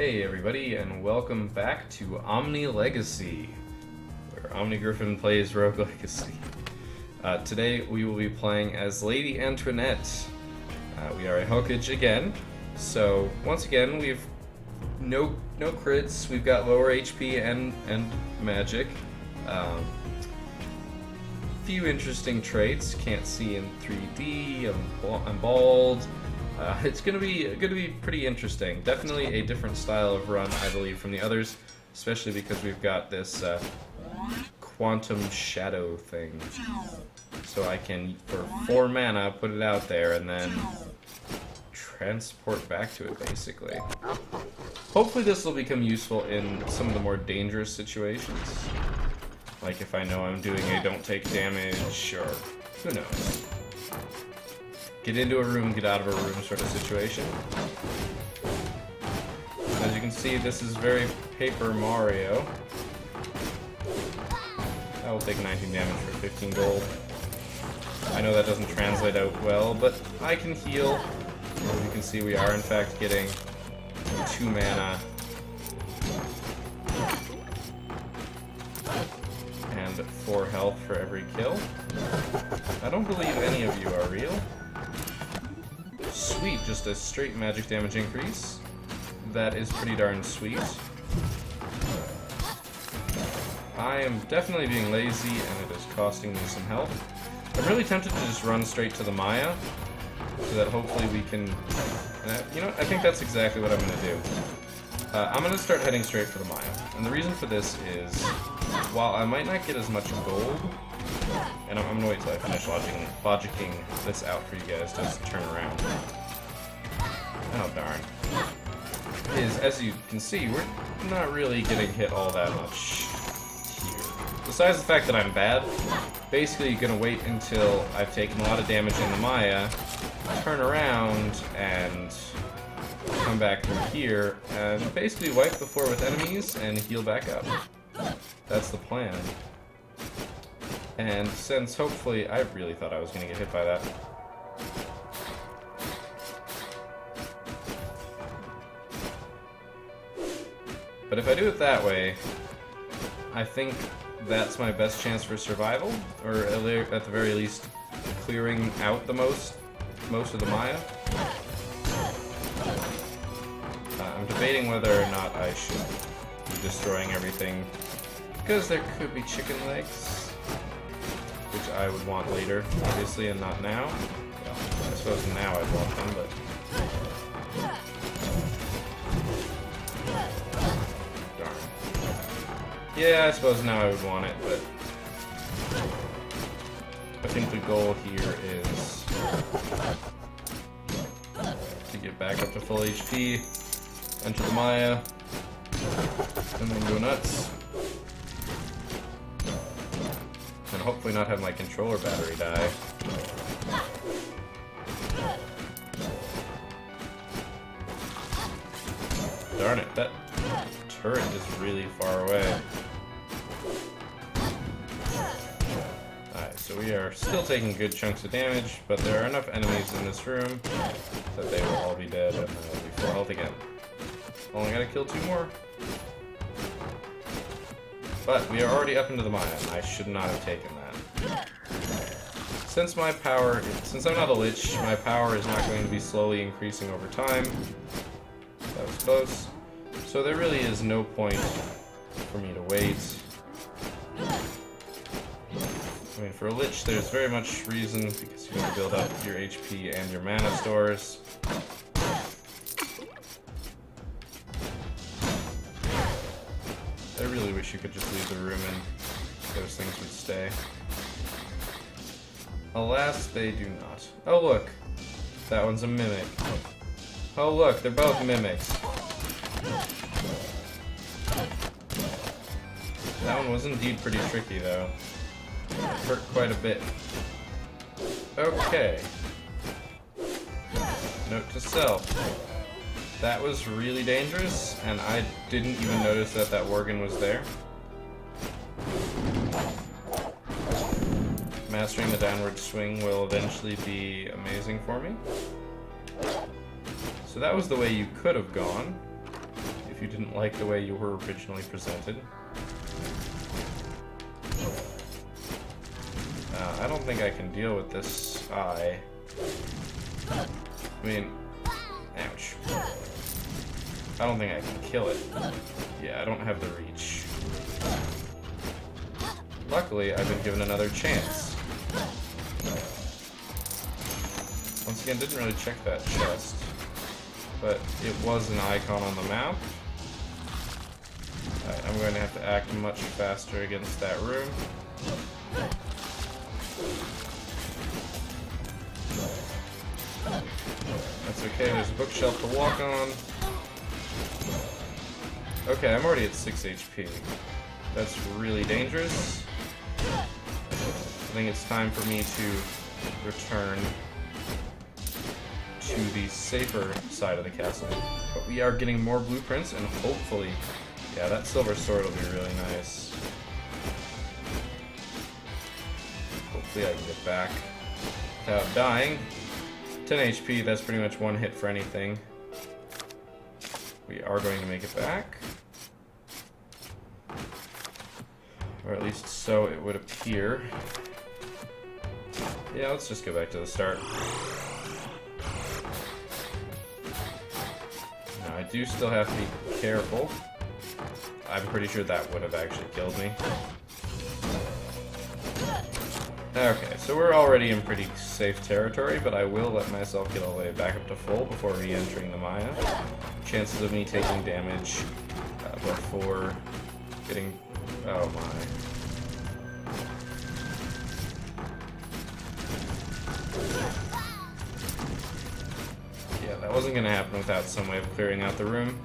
Hey everybody, and welcome back to Omni Legacy, where Omni Griffin plays Rogue Legacy. Today we will be playing as Lady Antoinette. We are a Hokage again, so once again we've no crits, we've got lower HP and magic. Few interesting traits, can't see in 3D, I'm bald. It's gonna be pretty interesting. Definitely a different style of run, I believe, from the others, especially because we've got this quantum shadow thing. So I can, for 4 mana, put it out there and then transport back to it, basically. Hopefully this will become useful in some of the more dangerous situations. Like if I know I'm doing a don't take damage, or who knows. Get into a room, get out of a room sort of situation. As you can see, this is very Paper Mario. I will take 19 damage for 15 gold. I know that doesn't translate out well, but I can heal. As you can see, we are in fact getting 2 mana. And 4 health for every kill. I don't believe any of you are real. Sweet, just a straight magic damage increase. That is pretty darn sweet. I am definitely being lazy, and it is costing me some health. I'm really tempted to just run straight to the Maya, so that hopefully we can... you know, I think that's exactly what I'm going to do. I'm going to start heading straight for the Maya. And the reason for this is, while I might not get as much gold, and I'm going to wait till I finish logicking this out for you guys to turn around. Oh darn. Is, as you can see, we're not really getting hit all that much here. Besides the fact that I'm bad, basically you're going to wait until I've taken a lot of damage in the Maya, turn around, and come back through here, and basically wipe the floor with enemies and heal back up. That's the plan. And since hopefully, I really thought I was going to get hit by that. But if I do it that way, I think that's my best chance for survival, or at the very least, clearing out the most of the Maya. I'm debating whether or not I should be destroying everything, because there could be chicken legs, which I would want later, obviously, and not now. Well, I suppose now I'd want them, but... Darn. Yeah, I suppose now I would want it, but... I think the goal here is... to get back up to full HP, enter the Maya, and then go nuts. And hopefully not have my controller battery die. Darn it, that turret is really far away. Alright, so we are still taking good chunks of damage, but there are enough enemies in this room that they will all be dead, and then I'll be full health again. Only gotta kill 2 more. But we are already up into the Maya, and I should not have taken that. Since I'm not a Lich, my power is not going to be slowly increasing over time. That was close. So there really is no point for me to wait. I mean, for a Lich, there's very much reason, because you need to build up your HP and your mana stores. I really wish you could just leave the room and those things would stay. Alas, they do not. Oh look! That one's a mimic. Oh look, they're both mimics. That one was indeed pretty tricky though. It hurt quite a bit. Okay. Note to self. That was really dangerous, and I didn't even notice that that Worgen was there. Mastering the downward swing will eventually be amazing for me. So that was the way you could have gone, if if you didn't like the way you were originally presented. I don't think I can deal with this eye. I mean, ouch. I don't think I can kill it. Yeah, I don't have the reach. Luckily, I've been given another chance. Once again, didn't really check that chest, but it was an icon on the map. Alright, I'm going to have to act much faster against that room. That's okay, there's a bookshelf to walk on. Okay, I'm already at 6 HP. That's really dangerous. I think it's time for me to return to the safer side of the castle. But we are getting more blueprints, and hopefully, yeah, that silver sword will be really nice. Hopefully I can get back without dying. 10 HP, that's pretty much one hit for anything. We are going to make it back. Or at least so it would appear. Yeah, let's just go back to the start. Now, I do still have to be careful. I'm pretty sure that would have actually killed me. Okay, so we're already in pretty safe territory, but I will let myself get all the way back up to full before re-entering the Maya. Chances of me taking damage before getting... oh my. Yeah, that wasn't going to happen without some way of clearing out the room.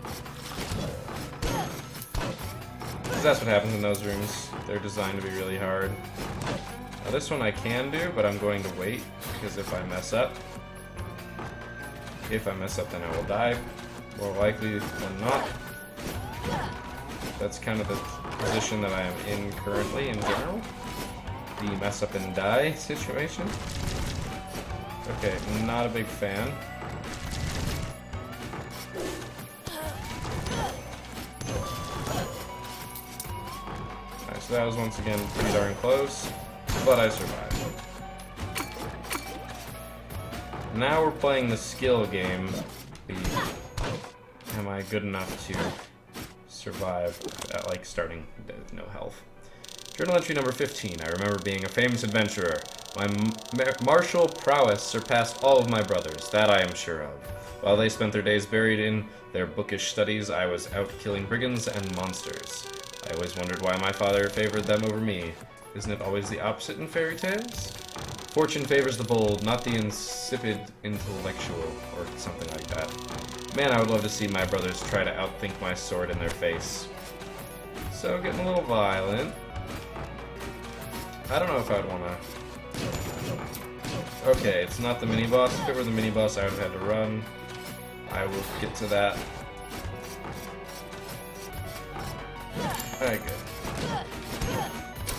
Because that's what happens in those rooms. They're designed to be really hard. Now this one I can do, but I'm going to wait, because if I mess up, then I will die, more likely than not. That's kind of the position that I am in currently in general. The mess up and die situation. Okay, not a big fan. Alright, so that was once again pretty darn close. But I survived. Now we're playing the skill game. Am I good enough to survive at, like, starting with no health? Journal entry number 15. I remember being a famous adventurer. My martial prowess surpassed all of my brothers, that I am sure of. While they spent their days buried in their bookish studies, I was out killing brigands and monsters. I always wondered why my father favored them over me. Isn't it always the opposite in fairy tales? Fortune favors the bold, not the insipid intellectual, or something like that. Man, I would love to see my brothers try to outthink my sword in their face. So, getting a little violent. I don't know if I'd want to... Okay, it's not the mini-boss. If it were the mini-boss, I would have had to run. I will get to that. Alright, good.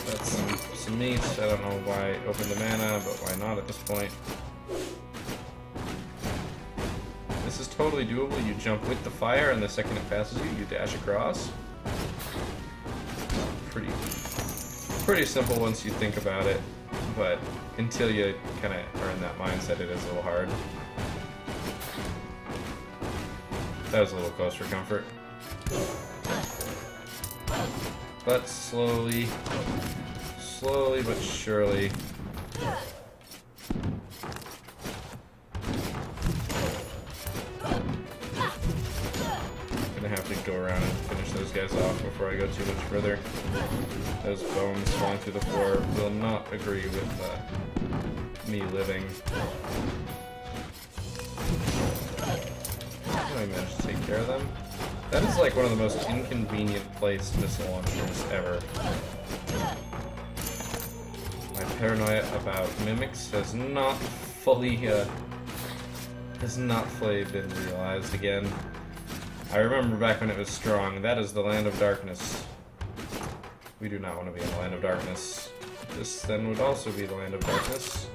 That's some meat. I don't know why I opened the mana, but why not at this point? This is totally doable. You jump with the fire, and the second it passes you, you dash across. Pretty simple once you think about it, but until you kind of are in that mindset, it is a little hard. That was a little close for comfort. But slowly but surely. Gonna have to go around and finish those guys off before I go too much further. Those bones falling through the floor will not agree with me living. I managed to take care of them. That is like one of the most inconvenient placed missile launchers ever. My paranoia about mimics has not fully been realized again. I remember back when it was strong. That is the land of darkness. We do not want to be in the land of darkness. This then would also be the land of darkness.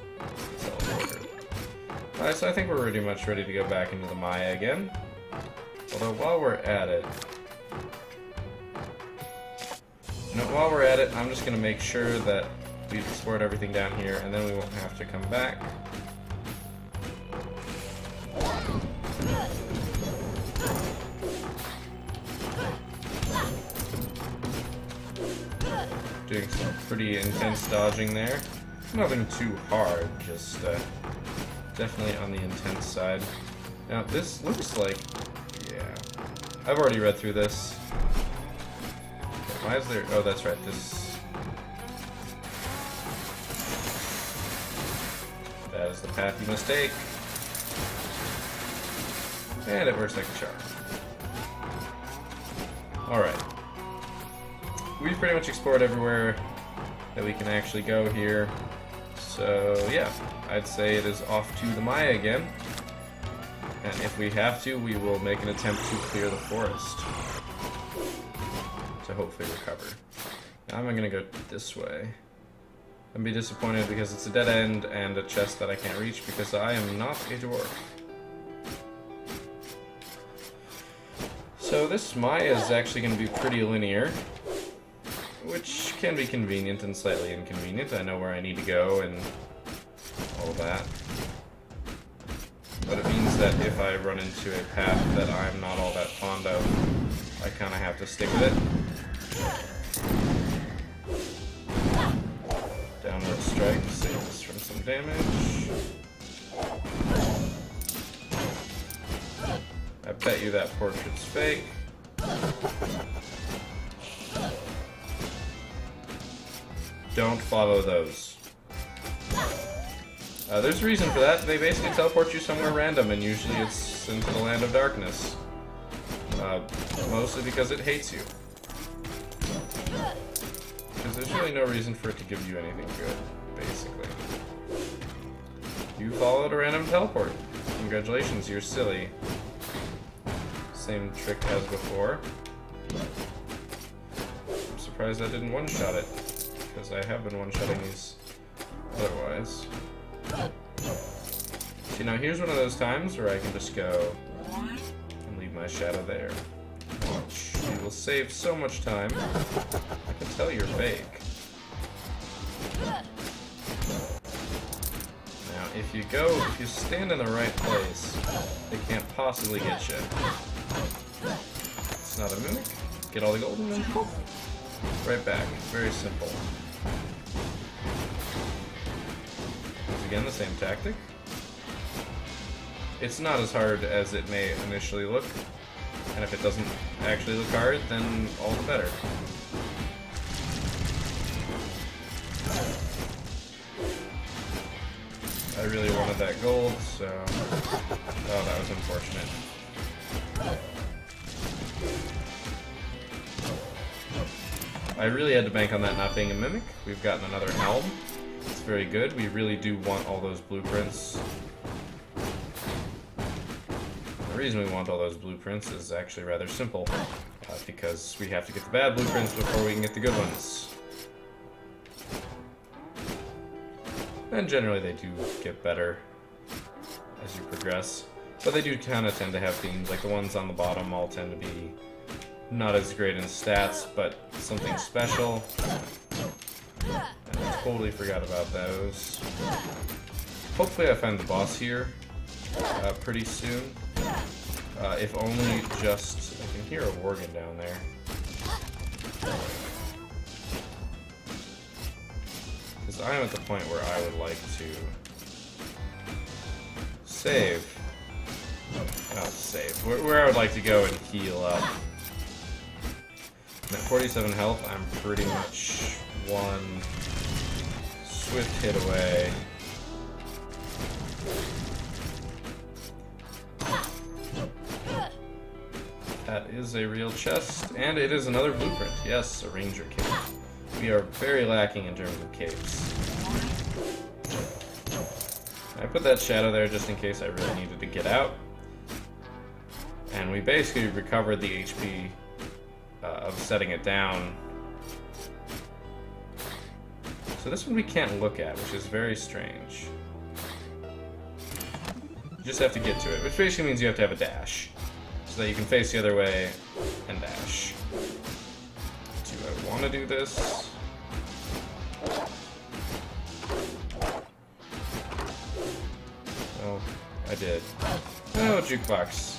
Alright, so I think we're pretty much ready to go back into the Maya again. Although while we're at it, You know, while we're at it, I'm just going to make sure that we've explored everything down here, and then we won't have to come back. Doing some pretty intense dodging there. Nothing too hard, just definitely on the intense side. Now, this looks like... yeah. I've already read through this. Why is there... oh, that's right, this... that is the path you must take. And it works like a charm. Alright. We've pretty much explored everywhere that we can actually go here. So, yeah. I'd say it is off to the Maya again. And if we have to, we will make an attempt to clear the forest. To hopefully recover. Now I'm gonna go this way. And be disappointed because it's a dead end and a chest that I can't reach because I am not a dwarf. So this Maya is actually going to be pretty linear, which can be convenient and slightly inconvenient. I know where I need to go and all that. But it means that if I run into a path that I'm not all that fond of, I kind of have to stick with it. Downward strike, save us from some damage. I bet you that portrait's fake. Don't follow those. There's a reason for that. They basically teleport you somewhere random, and usually it's into the land of darkness. Mostly because it hates you. Because there's really no reason for it to give you anything good, basically. You followed a random teleport. Congratulations, you're silly. Same trick as before. I'm surprised I didn't one-shot it, because I have been one-shotting these otherwise. See, now here's one of those times where I can just go and leave my shadow there. Watch. You will save so much time. I can tell you're fake. Now, if you stand in the right place, they can't possibly get you. It's not a mimic. Get all the gold and then poof. Right back. Very simple. It's again the same tactic. It's not as hard as it may initially look. And if it doesn't actually look hard, then all the better. I really wanted that gold, so... oh, that was unfortunate. I really had to bank on that not being a mimic. We've gotten another helm. It's very good. We really do want all those blueprints. The reason we want all those blueprints is actually rather simple. Because we have to get the bad blueprints before we can get the good ones. And generally they do get better as you progress. But they do kind of tend to have themes, like the ones on the bottom all tend to be not as great in stats, but something special. And I totally forgot about those. Hopefully I find the boss here pretty soon. If only just... I can hear a worgen down there. Because I am at the point where I would like to save. Not save. Where I would like to go and heal up. And at 47 health, I'm pretty much one swift hit away. That is a real chest, and it is another blueprint. Yes, a ranger cape. We are very lacking in terms of capes. I put that shadow there just in case I really needed to get out. And we basically recovered the HP of setting it down. So this one we can't look at, which is very strange. You just have to get to it, which basically means you have to have a dash. So that you can face the other way and dash. Do I want to do this? Oh, I did. Oh, jukebox.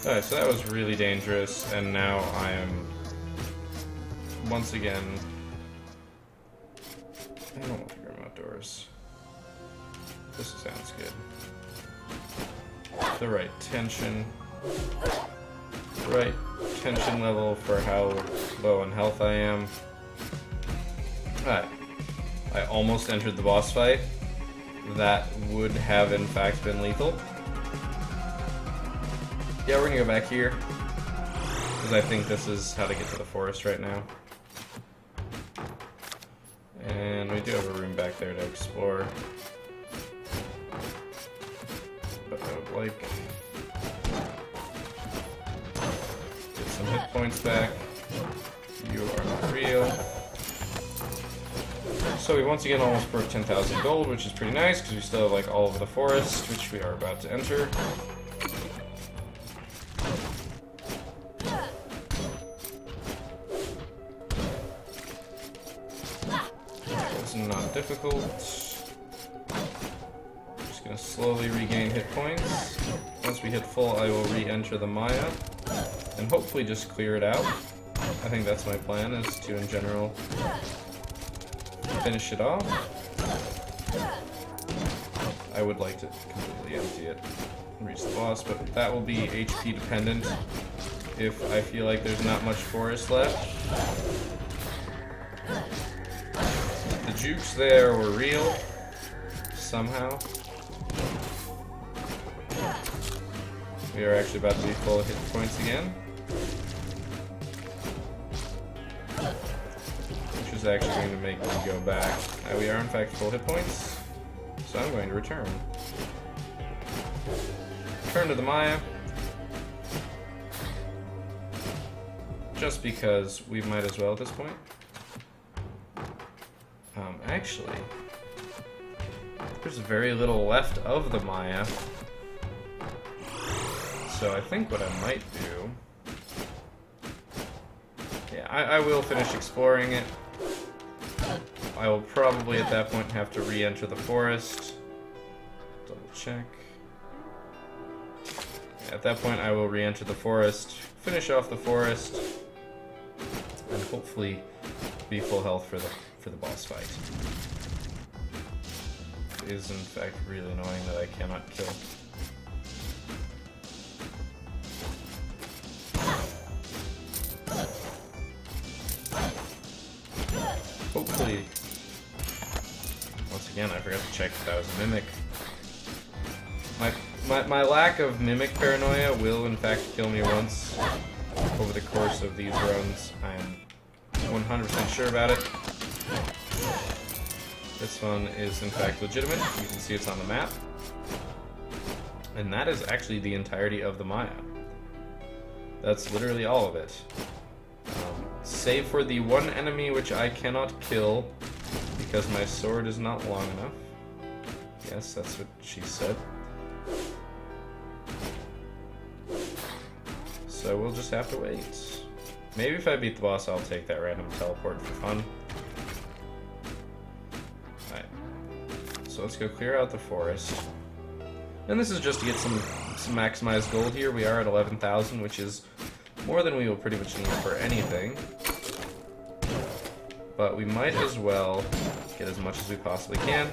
Alright, so that was really dangerous, and now I am once again. I don't want to go outdoors. This sounds good. The right tension. Right tension level for how low in health I am. Alright. I almost entered the boss fight. That would have in fact been lethal. Yeah, we're gonna go back here. Because I think this is how to get to the forest right now. And we do have a room back there to explore. But I would like get some hit points back. You are not real. So we once again almost broke 10,000 gold, which is pretty nice because we still have like all over the forest, which we are about to enter. It's not difficult. Just gonna slowly regain hit points. Once we hit full, I will re-enter the Maya and hopefully just clear it out. I think that's my plan, is to in general finish it off. I would like to completely empty it and reach the boss, but that will be HP dependent if I feel like there's not much forest left. The jukes there were real, somehow. We are actually about to be full of hit points again. Which is actually going to make me go back. We are in fact full hit points, so I'm going to return. Return to the Maya. Just because we might as well at this point. Actually, there's very little left of the Maya. So I think what I might do... Yeah, I will finish exploring it. I will probably at that point have to re-enter the forest. Double check. Yeah, at that point I will re-enter the forest, finish off the forest, and hopefully be full health for the boss fight. It is in fact really annoying that I cannot kill. Hopefully, once again, I forgot to check if that was a mimic. My lack of mimic paranoia will in fact kill me once over the course of these runs. I am 100% sure about it. This one is in fact legitimate. You can see it's on the map. And that is actually the entirety of the Maya. That's literally all of it. Save for the one enemy which I cannot kill because my sword is not long enough. Yes, that's what she said. So we'll just have to wait. Maybe if I beat the boss, I'll take that random teleport for fun. Alright. So let's go clear out the forest. And this is just to get some maximized gold here. We are at 11,000, which is more than we will pretty much need for anything. But we might as well get as much as we possibly can,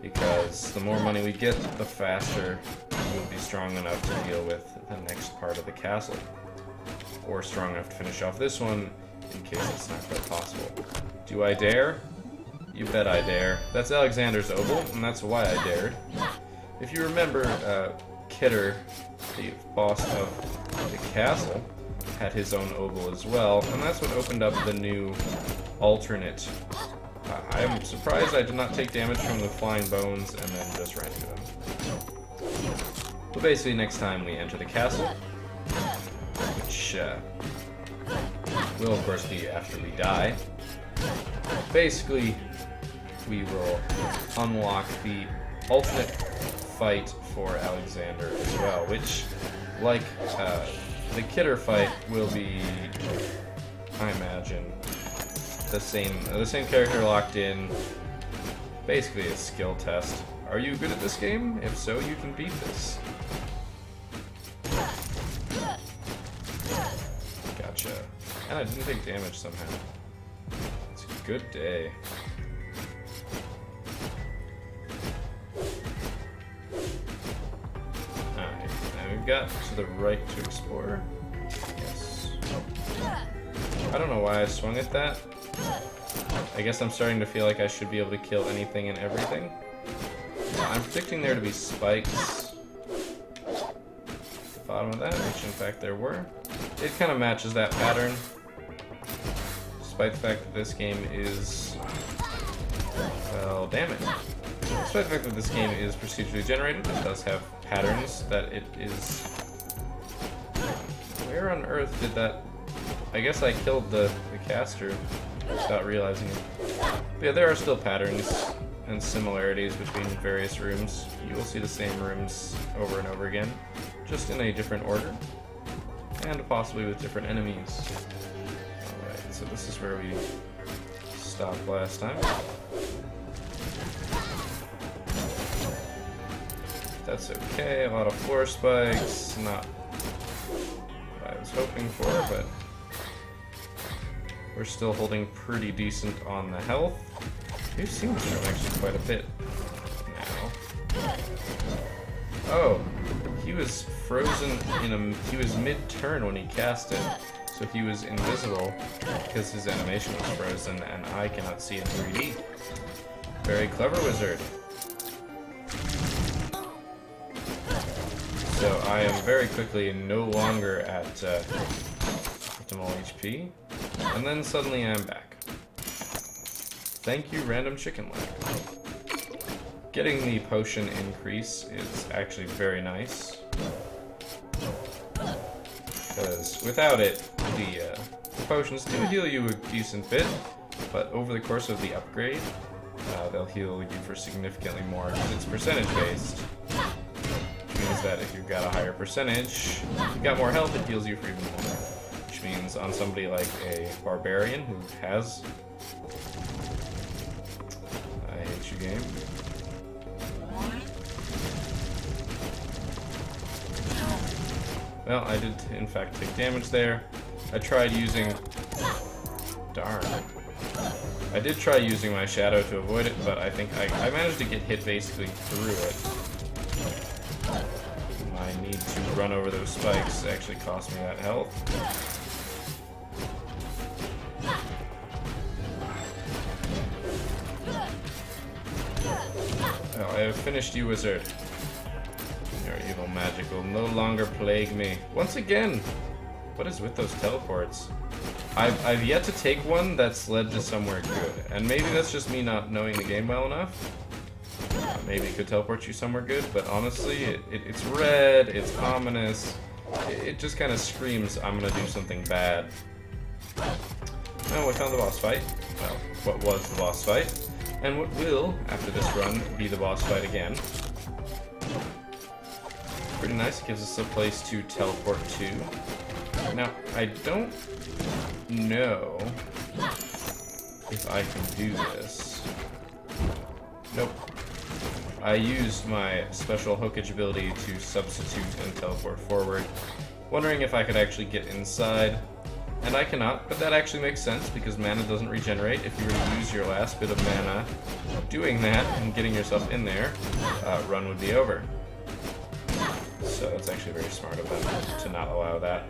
because the more money we get, the faster we'll be strong enough to deal with the next part of the castle. Or strong enough to finish off this one, in case it's not quite possible. Do I dare? You bet I dare. That's Alexander's Oboe, and that's why I dared. If you remember, Kidder, the boss of the castle, had his own Oboe as well, and that's what opened up the new alternate. I am surprised I did not take damage from the flying bones and then just ran into them. But basically, next time we enter the castle, which will of course be after we die. Basically, we will unlock the ultimate fight for Alexander as well, which, like the Kidder fight, will be, I imagine, the same character locked in. Basically a skill test. Are you good at this game? If so, you can beat this. Gotcha. And I didn't take damage somehow. It's a good day. Alright, now we've got to the right to explore. Yes. I don't know why I swung at that. I guess I'm starting to feel like I should be able to kill anything and everything. I'm predicting there to be spikes at the bottom of that, which in fact there were. It kind of matches that pattern, despite the fact that this game is... well, damn it. Despite the fact that this game is procedurally generated, it does have patterns that it is... Where on earth did that... I guess I killed the caster without realizing it. But yeah, there are still patterns and similarities between various rooms. You will see the same rooms over and over again, just in a different order, and possibly with different enemies. Alright, so this is where we stopped last time. That's okay, a lot of floor spikes, not what I was hoping for, but we're still holding pretty decent on the health. We've seen this room actually quite a bit now. Oh, he was frozen he was mid-turn when he cast it, so he was invisible because his animation was frozen and I cannot see in 3D. Very clever wizard. So I am very quickly no longer at optimal HP, and then suddenly I'm back. Thank you, random chicken leg. Getting the potion increase is actually very nice, because without it, the potions do heal you a decent bit, but over the course of the upgrade, they'll heal you for significantly more, because it's percentage-based. Which means that if you've got a higher percentage, you've got more health, it heals you for even more. Which means on somebody like a barbarian who has... I hate you, game. Well, I did in fact take damage there. I tried using... Darn. I did try using my shadow to avoid it, but I think I managed to get hit basically through it. My need to run over those spikes actually cost me that health. Oh, I have finished you, wizard. Your evil magic will no longer plague me. Once again! What is with those teleports? I've yet to take one that's led to somewhere good. And maybe that's just me not knowing the game well enough. Maybe it could teleport you somewhere good, but honestly, it's red, it's ominous. It just kind of screams, I'm gonna do something bad. Oh, we found the boss fight. Well, what was the boss fight? And what will, after this run, be the boss fight again. Pretty nice, it gives us a place to teleport to. Now, I don't know if I can do this. Nope. I used my special Hokage ability to substitute and teleport forward, wondering if I could actually get inside. And I cannot, but that actually makes sense because mana doesn't regenerate. If you were to use your last bit of mana doing that and getting yourself in there, run would be over. So it's actually very smart of them to not allow that.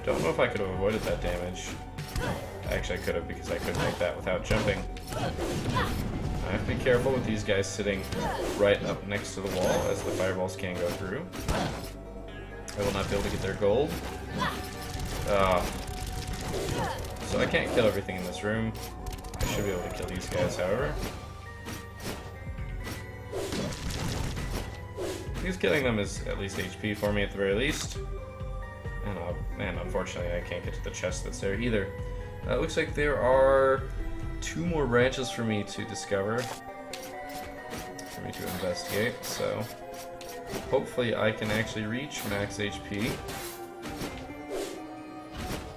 Don't know if I could have avoided that damage. Actually, I could have because I could make that without jumping. I have to be careful with these guys sitting right up next to the wall as the fireballs can go through. I will not be able to get their gold. So I can't kill everything in this room. I should be able to kill these guys, however. Because killing them is at least HP for me at the very least. And unfortunately, I can't get to the chest that's there either. It looks like there are 2 more branches for me to discover, for me to investigate, so hopefully I can actually reach max HP.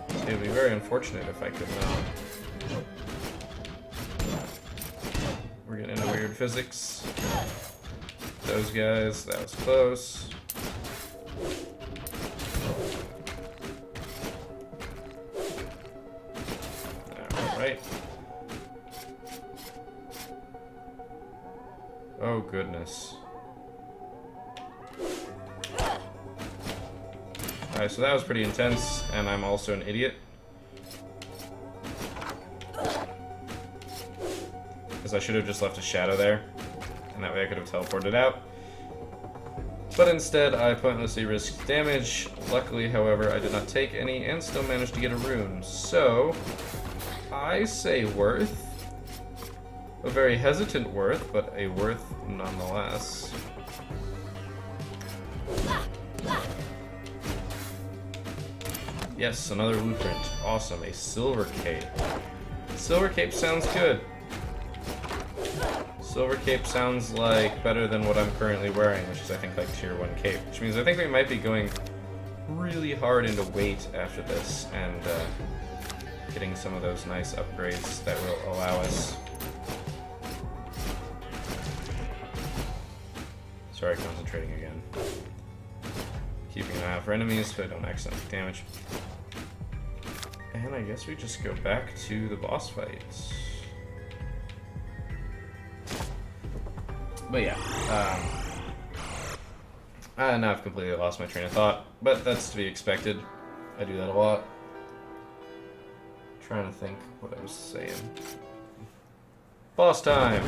It would be very unfortunate if I could not. We're getting into weird physics. Those guys, that was close. Alright. Oh goodness. Alright, so that was pretty intense, and I'm also an idiot. Because I should have just left a shadow there, and that way I could have teleported out. But instead, I pointlessly risked damage. Luckily, however, I did not take any, and still managed to get a rune. So, I say worth. A very hesitant worth, but a worth nonetheless. Yes, another blueprint. Awesome, a silver cape. Silver cape sounds good. Silver cape sounds like better than what I'm currently wearing, which is I think like tier 1 cape. Which means I think we might be going really hard into weight after this and getting some of those nice upgrades that will allow us. Sorry, concentrating again. Keeping an eye out for enemies so I don't accidentally damage. And I guess we just go back to the boss fights. But yeah, now I've completely lost my train of thought, but that's to be expected. I do that a lot. Trying to think what I was saying. Boss time!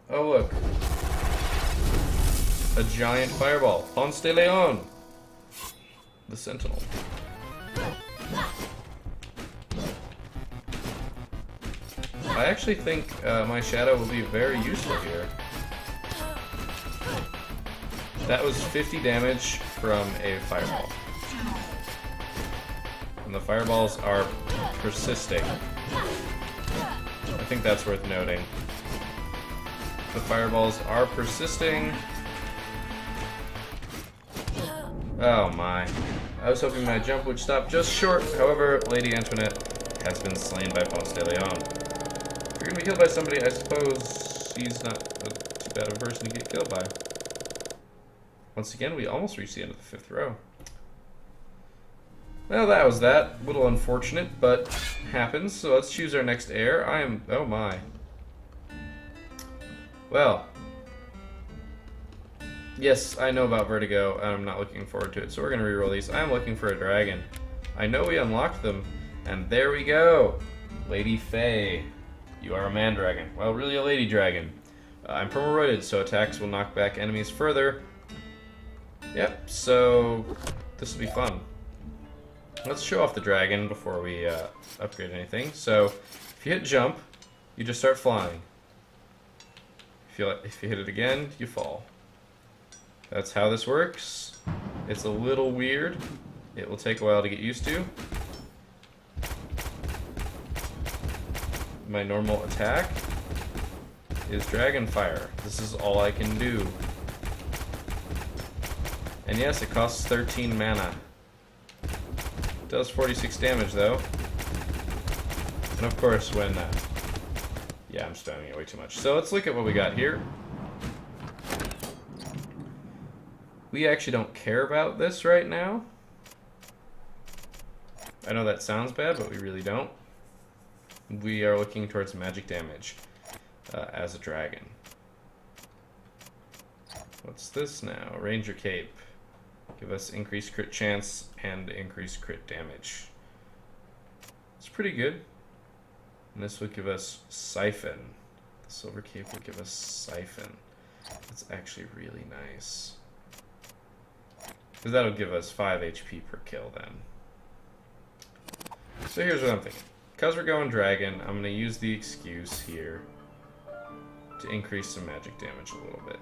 Oh look. A giant fireball. Ponce de Leon! The Sentinel. I actually think my shadow will be very useful here. That was 50 damage from a fireball. And the fireballs are persisting. I think that's worth noting. The fireballs are persisting. Oh my. I was hoping my jump would stop just short. However, Lady Antoinette has been slain by Ponce de Leon. If you're gonna be killed by somebody, I suppose he's not too bad of a person to get killed by. Once again, we almost reached the end of the 5th row. Well, that was that. A little unfortunate, but happens. So let's choose our next heir. Oh my. Well. Yes, I know about Vertigo, and I'm not looking forward to it, so we're going to reroll these. I'm looking for a dragon. I know we unlocked them, and there we go! Lady Faye. You are a man dragon. Well, really a lady dragon. I'm permaroided, so attacks will knock back enemies further. Yep, so this will be fun. Let's show off the dragon before we upgrade anything. So, if you hit jump, you just start flying. If you hit it again, you fall. That's how this works. It's a little weird. It will take a while to get used to. My normal attack is Dragon Fire. This is all I can do. And yes, it costs 13 mana. It does 46 damage though. And of course when... yeah, I'm spamming it way too much. So let's look at what we got here. We actually don't care about this right now. I know that sounds bad, but we really don't. We are looking towards magic damage as a dragon. What's this now? Ranger Cape. Give us increased crit chance and increased crit damage. It's pretty good. And this would give us Siphon. The Silver Cape would give us Siphon. That's actually really nice. Because that'll give us 5 HP per kill then. So here's what I'm thinking. Because we're going dragon, I'm going to use the excuse here to increase some magic damage a little bit.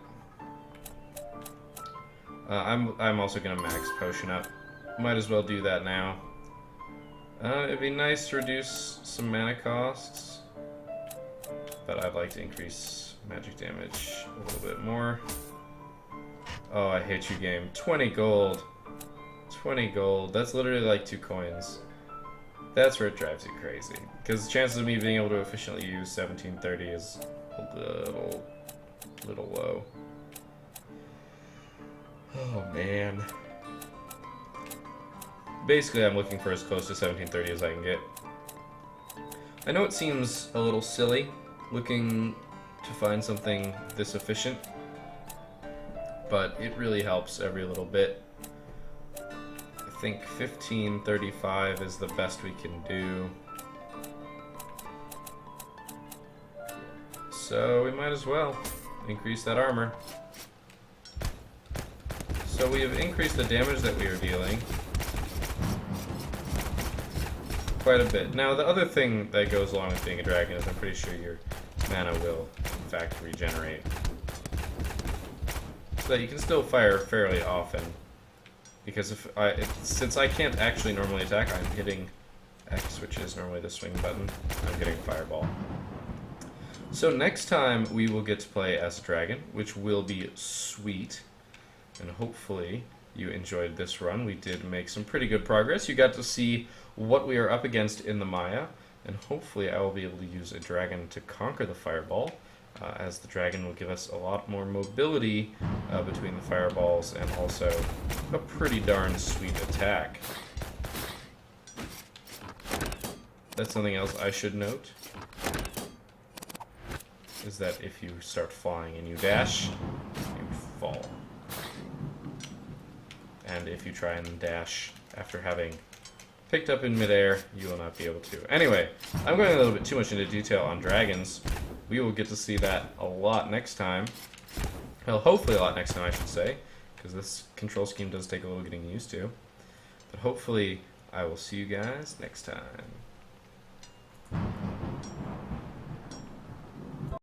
I'm also going to max potion up might as well do that now. It'd be nice to reduce some mana costs, but I'd like to increase magic damage a little bit more. Oh, I hate you, game. 20 gold. 20 gold. That's literally like 2 coins. That's where it drives you crazy. Because the chances of me being able to efficiently use 1730 is a little low. Oh, man. Basically, I'm looking for as close to 1730 as I can get. I know it seems a little silly looking to find something this efficient, but it really helps every little bit. I think 1535 is the best we can do. So we might as well increase that armor. So we have increased the damage that we are dealing quite a bit. Now the other thing that goes along with being a dragon is I'm pretty sure your mana will in fact regenerate. So that you can still fire fairly often. Because since I can't actually normally attack, I'm hitting X, which is normally the swing button. I'm getting Fireball. So next time we will get to play as a dragon, which will be sweet. And hopefully you enjoyed this run. We did make some pretty good progress. You got to see what we are up against in the Maya. And hopefully I will be able to use a dragon to conquer the Fireball. As the dragon will give us a lot more mobility between the fireballs and also a pretty darn sweet attack. That's something else I should note, is that if you start flying and you dash, you fall. And if you try and dash after having picked up in midair, you will not be able to. Anyway, I'm going a little bit too much into detail on dragons. We will get to see that a lot next time. Well, hopefully a lot next time, I should say, because this control scheme does take a little getting used to. But hopefully, I will see you guys next time.